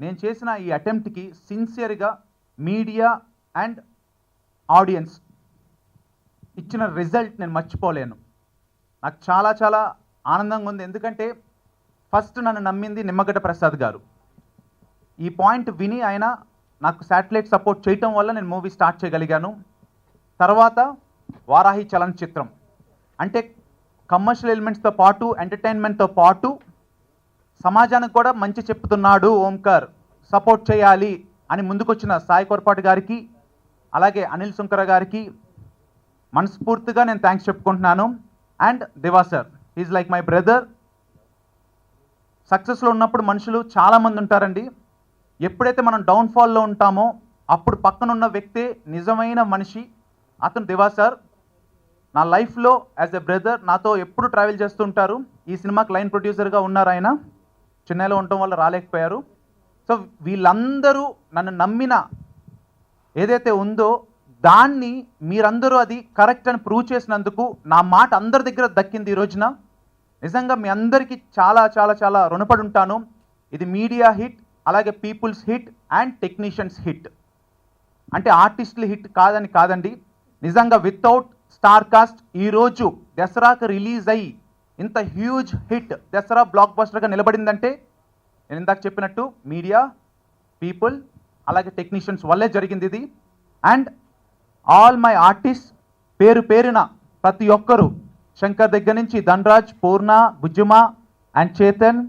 నేను చేసిన ఈ అటెంప్ట్కి సిన్సియర్గా మీడియా అండ్ ఆడియన్స్ ఇచ్చిన రిజల్ట్ నేను మర్చిపోలేను. నాకు చాలా చాలా ఆనందంగా ఉంది. ఎందుకంటే ఫస్ట్ నన్ను నమ్మింది నిమ్మగడ్డ ప్రసాద్ గారు. ఈ పాయింట్ విని ఆయన నాకు శాటిలైట్ సపోర్ట్ చేయటం వల్ల నేను మూవీ స్టార్ట్ చేయగలిగాను. తర్వాత వారాహి చలనచిత్రం అంటే కమర్షియల్ ఎలిమెంట్స్తో పాటు ఎంటర్టైన్మెంట్తో పాటు సమాజానికి కూడా మంచి చెప్తున్నాడు ఓంకార్, సపోర్ట్ చేయాలి అని ముందుకొచ్చిన సాయి కొరపాటి గారికి అలాగే అనిల్ సుంకర గారికి మనస్ఫూర్తిగా నేను థ్యాంక్స్ చెప్పుకుంటున్నాను. And Diva sir, is like my brother. సక్సెస్లో ఉన్నప్పుడు మనుషులు చాలామంది ఉంటారండి. ఎప్పుడైతే మనం డౌన్ఫాల్లో ఉంటామో అప్పుడు పక్కనున్న వ్యక్తే నిజమైన మనిషి. అతను దివా సార్ నా లైఫ్లో యాజ్ ఎ బ్రదర్ నాతో ఎప్పుడు ట్రావెల్ చేస్తుంటారు. ఈ సినిమాకి లైన్ ప్రొడ్యూసర్గా ఉన్నారు. ఆయన చెన్నైలో ఉండటం వల్ల రాలేకపోయారు. సో వీళ్ళందరూ నన్ను నమ్మిన ఏదైతే ఉందో దాన్ని మీరందరూ అది కరెక్ట్ అని ప్రూవ్ చేసినందుకు నా మాట అందరి దగ్గర దక్కింది. ఈ రోజున నిజంగా మీ అందరికీ చాలా చాలా చాలా రుణపడి ఉంటాను. ఇది మీడియా హిట్, అలాగే people's hit and technicians hit. అంటే ఆర్టిస్టుల హిట్ కాదండి. నిజంగా వితౌట్ స్టార్ కాస్ట్ ఈరోజు దసరాకు రిలీజ్ అయ్యి ఇంత హ్యూజ్ హిట్ దసరా బ్లాక్ బస్టర్గా నిలబడిందంటే నేను ఇందాక చెప్పినట్టు మీడియా, పీపుల్ అలాగే టెక్నీషియన్స్ వల్లే జరిగింది ఇది. అండ్ ఆల్ మై ఆర్టిస్ట్ పేరు పేరున ప్రతి ఒక్కరు, శంకర్ దగ్గర నుంచి ధనరాజ్, పూర్ణ, బుజ్జుమ అండ్ చేతన్,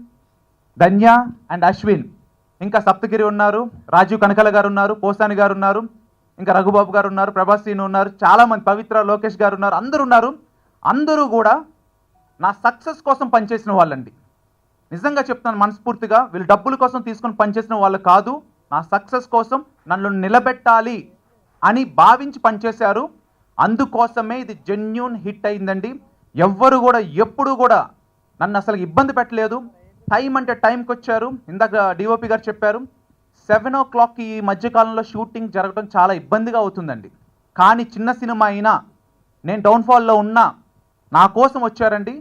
ధన్య అండ్ అశ్విన్, ఇంకా సప్తగిరి ఉన్నారు, రాజీవ్ కనకల గారు ఉన్నారు, పోసాని గారు ఉన్నారు, ఇంకా రఘుబాబు గారు ఉన్నారు, ప్రభాస్ సీన్ ఉన్నారు, చాలామంది, పవిత్ర, లోకేష్ గారు ఉన్నారు, అందరూ ఉన్నారు. అందరూ కూడా నా సక్సెస్ కోసం పనిచేసిన వాళ్ళండి. నిజంగా చెప్తాను మనస్ఫూర్తిగా, వీళ్ళు డబ్బుల కోసం తీసుకొని పనిచేసిన వాళ్ళు కాదు. నా సక్సెస్ కోసం నన్ను నిలబెట్టాలి అని భావించి పనిచేశారు. అందుకోసమే ఇది జెన్యూన్ హిట్ అయిందండి. ఎవ్వరు కూడా ఎప్పుడు కూడా నన్ను అసలు ఇబ్బంది పెట్టలేదు. టైం అంటే టైంకి వచ్చారు. ఇందాక డిఓపి గారు చెప్పారు 7 o'clock ఈ మధ్యకాలంలో షూటింగ్ జరగడం చాలా ఇబ్బందిగా అవుతుందండి. కానీ చిన్న సినిమా అయినా నేను డౌన్ఫాల్లో ఉన్నా నా కోసం వచ్చారండి.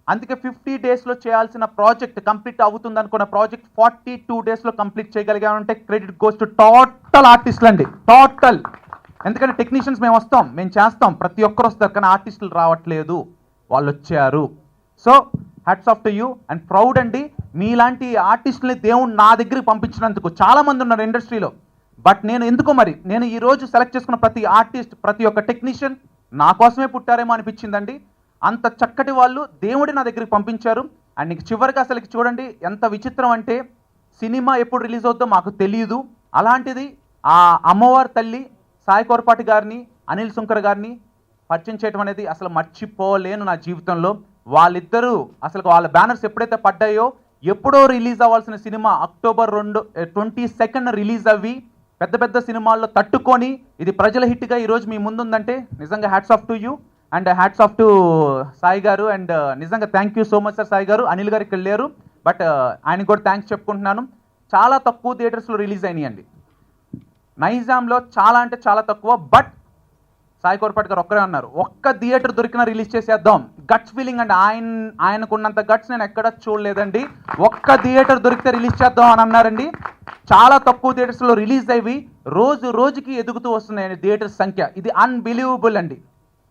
అందుకే 50 daysలో చేయాల్సిన ప్రాజెక్ట్ కంప్లీట్ అవుతుంది అనుకున్న ప్రాజెక్ట్ 42 daysలో కంప్లీట్ చేయగలిగామంటే క్రెడిట్ గోస్ టు టోటల్ ఆర్టిస్టులు అండి, టోటల్. ఎందుకంటే టెక్నీషియన్స్ మేము వస్తాం, మేము చేస్తాం, ప్రతి ఒక్కరు వస్తారు, కానీ ఆర్టిస్టులు రావట్లేదు, వాళ్ళు వచ్చారు. So hats off to you and proud అండి. మీలాంటి ఆర్టిస్టులని దేవుడు నా దగ్గరికి పంపించినందుకు. చాలామంది ఉన్నారు ఇండస్ట్రీలో, బట్ నేను ఎందుకో మరి నేను ఈరోజు సెలెక్ట్ చేసుకున్న ప్రతి ఆర్టిస్ట్, ప్రతి ఒక్క టెక్నీషియన్ నా కోసమే పుట్టారేమో అనిపించిందండి. అంత చక్కటి వాళ్ళు దేవుడి నా దగ్గరికి పంపించారు. అండ్ నీకు చివరిగా అసలు చూడండి ఎంత విచిత్రం అంటే, సినిమా ఎప్పుడు రిలీజ్ అవుతుందో మాకు తెలియదు. అలాంటిది ఆ అమ్మవారి తల్లి సాయి కొరపాటి గారిని, అనిల్ సుంకర్ గారిని పరిచయం చేయడం అనేది అసలు మర్చిపోలేను నా జీవితంలో. వాళ్ళిద్దరూ అసలు వాళ్ళ బ్యానర్స్ ఎప్పుడైతే పడ్డాయో, ఎప్పుడో రిలీజ్ అవ్వాల్సిన సినిమా October 22 రిలీజ్ అవ్వి పెద్ద పెద్ద సినిమాల్లో తట్టుకొని ఇది ప్రజల హిట్గా ఈరోజు మీ ముందుందంటే నిజంగా hats off to you and hats off to Sai గారు. అండ్ నిజంగా thank you so much sir. Sai గారు అనిల్ గారికి వెళ్ళారు, బట్ ఆయనకు కూడా థ్యాంక్స్ చెప్పుకుంటున్నాను. చాలా తక్కువ థియేటర్స్లో రిలీజ్ అయినాయండి. నైజాంలో చాలా అంటే చాలా తక్కువ, బట్ సాయి కొరపాటి గారు ఒక్కరే అన్నారు, ఒక్క థియేటర్ దొరికినా రిలీజ్ చేసేద్దాం. గట్స్ ఫీలింగ్ అండి, ఆయనకున్నంత గట్స్ నేను ఎక్కడ చూడలేదండి. ఒక్క థియేటర్ దొరికితే రిలీజ్ చేద్దాం అని అన్నారండి. చాలా తక్కువ థియేటర్స్లో రిలీజ్ అయ్యి రోజు రోజుకి ఎదుగుతూ వస్తున్నాయండి థియేటర్స్ సంఖ్య. ఇది అన్బిలీవబుల్ అండి.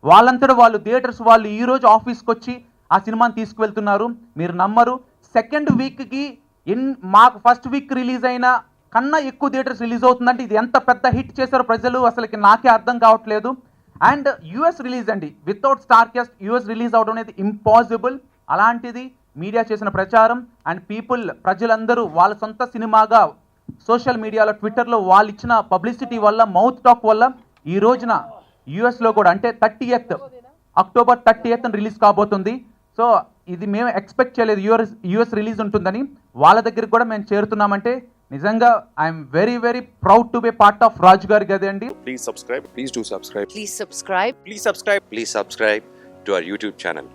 వాళ్ళంతటా వాళ్ళు థియేటర్స్ వాళ్ళు ఈరోజు ఆఫీస్కి వచ్చి ఆ సినిమాని తీసుకువెళ్తున్నారు. మీరు నమ్మరు, సెకండ్ వీక్కి మాకు ఫస్ట్ వీక్ రిలీజ్ అయిన కన్నా ఎక్కువ థియేటర్స్ రిలీజ్ అవుతుందంటే ఇది ఎంత పెద్ద హిట్ చేశారో ప్రజలు అసలుకి నాకే అర్థం కావట్లేదు. అండ్ యుఎస్ రిలీజ్ అండి, without star cast US release అవడం అనేది ఇంపాసిబుల్. అలాంటిది మీడియా చేసిన ప్రచారం అండ్ పీపుల్, ప్రజలందరూ వాళ్ళ సొంత సినిమాగా సోషల్ మీడియాలో, ట్విట్టర్లో వాళ్ళు ఇచ్చిన పబ్లిసిటీ వల్ల, మౌత్ టాక్ వల్ల ఈ రోజున యుఎస్లో కూడా అంటే October 30th రిలీజ్ కాబోతుంది. సో ఇది మేము ఎక్స్పెక్ట్ చేయలేదు యుఎస్ రిలీజ్ ఉంటుందని. వాళ్ళ దగ్గరికి కూడా మేము చేరుతున్నామంటే నిజంగా I'm very very proud to be part of Raju Gari Gadhi అండి. Please subscribe. Please do subscribe. Please subscribe. Please subscribe. Please subscribe to our YouTube channel.